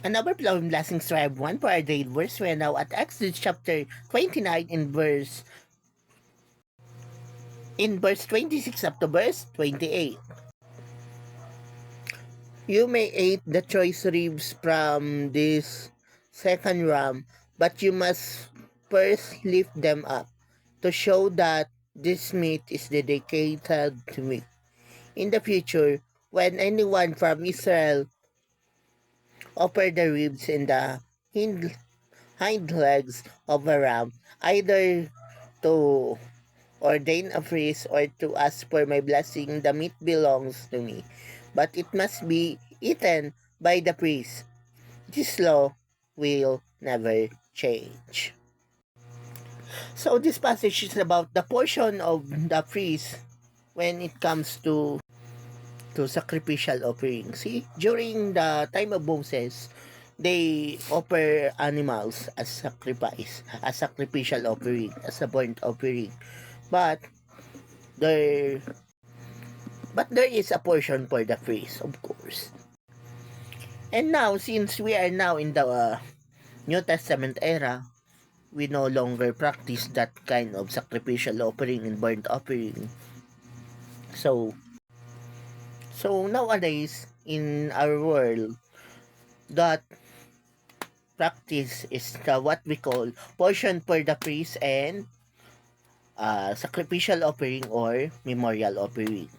An overflowing blessings to everyone for our daily verse. We are now at Exodus chapter 29 in verse 26 up to verse 28. You may eat the choice ribs from this second ram, but you must first lift them up to show that this meat is dedicated to me. In the future, when anyone from Israel offer the ribs and the hind legs of a ram, either to ordain a priest or to ask for my blessing, the meat belongs to me. But it must be eaten by the priest. This law will never change. So this passage is about the portion of the priest when it comes to sacrificial offering. See, during the time of Moses, they offer animals as sacrifice, as sacrificial offering, as a burnt offering. But there there is a portion for the priest, of course. And now, since we are now in the New Testament era, we no longer practice that kind of sacrificial offering and burnt offering. So, so nowadays in our world, that practice is what we call portion for the priest and sacrificial offering or memorial offering.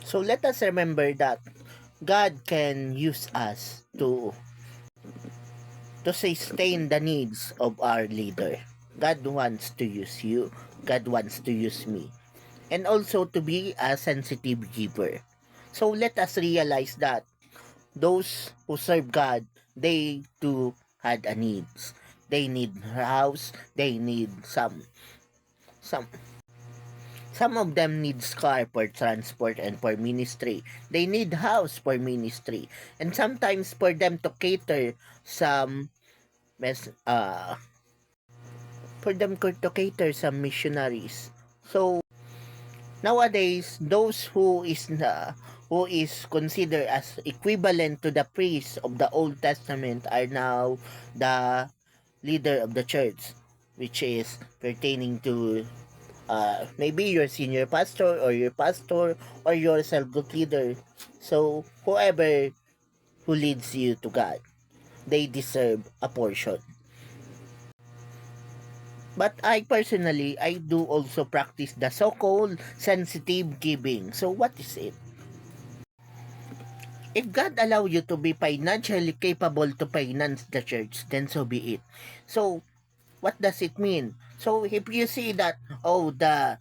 So let us remember that God can use us to sustain the needs of our leader. God wants to use you. God wants to use me. And also to be a sensitive giver. So let us realize that those who serve God, they too had a needs. They need house, they need some some of them need car for transport and for ministry. They need house for ministry. And sometimes for them to cater some mes for them to cater some missionaries. So nowadays, those who is considered as equivalent to the priests of the Old Testament are now the leader of the church, which is pertaining to maybe your senior pastor or your pastor or your cell group leader. So whoever who leads you to God, they deserve a portion. But I personally, I do also practice the so-called sensitive giving. So what is it? If God allow you to be financially capable to finance the church, then so be it. So what does it mean? So if you see that, oh, the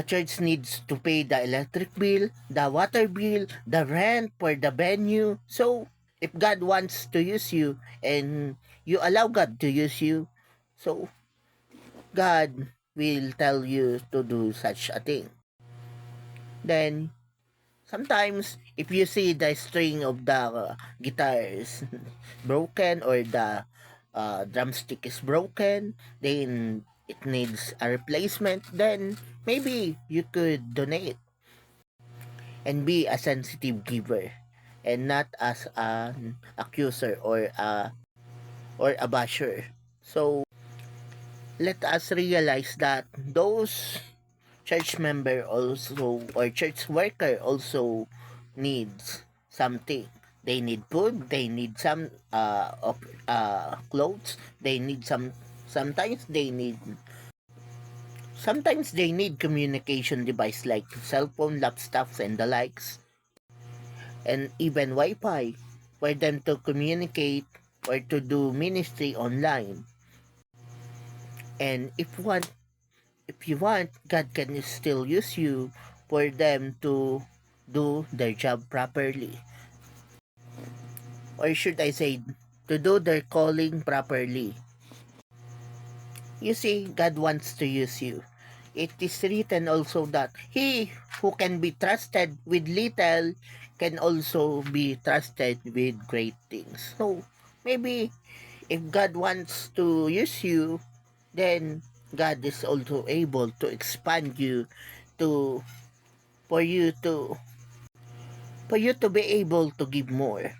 church needs to pay the electric bill, the water bill, the rent for the venue. So if God wants to use you and you allow God to use you, so God will tell you to do such a thing. Then, sometimes, if you see the string of the guitar is broken or the drumstick is broken, then it needs a replacement, then maybe you could donate and be a sensitive giver and not as an accuser or a basher. So, let us realize that those church member also or church worker also needs something. They need food, they need some clothes, they need sometimes they need communication device like cell phone, laptops and the likes, and even Wi-Fi for them to communicate or to do ministry online. And if you want, God can still use you for them to do their job properly. Or should I say, to do their calling properly. You see, God wants to use you. It is written also that he who can be trusted with little can also be trusted with great things. So, maybe if God wants to use you, then God is also able to expand you to for you to be able to give more.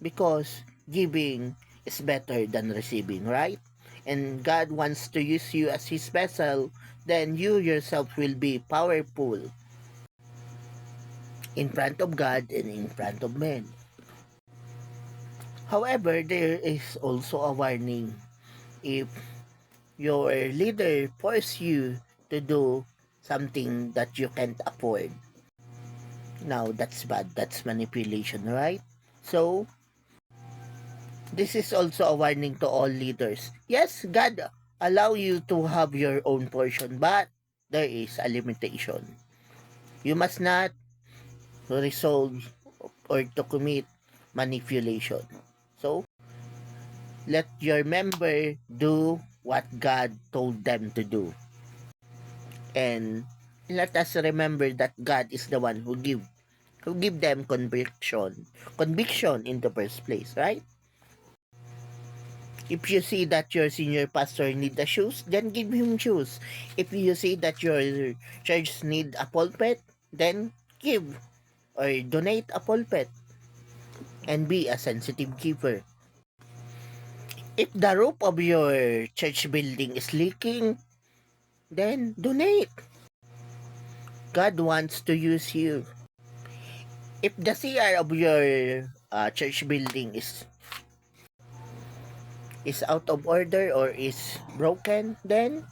because giving is better than receiving, right? And God wants to use you as His vessel, then you yourself will be powerful in front of God and in front of men. However, there is also a warning. If your leader force you to do something that you can't afford, now that's bad. That's manipulation, right? So, this is also a warning to all leaders. Yes, God allow you to have your own portion, but there is a limitation. You must not resolve or to commit manipulation. So, let your member do what God told them to do. And let us remember that God is the one who give them conviction in the first place, right? If you see that your senior pastor need the shoes, then give him shoes. If you see that your church need a pulpit, then give or donate a pulpit and be a sensitive giver. If the roof of your church building is leaking, then donate. God wants to use you. If the CR of your church building is out of order or is broken, then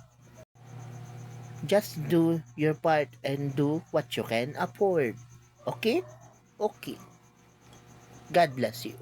just do your part and do what you can afford. Okay? Okay. God bless you.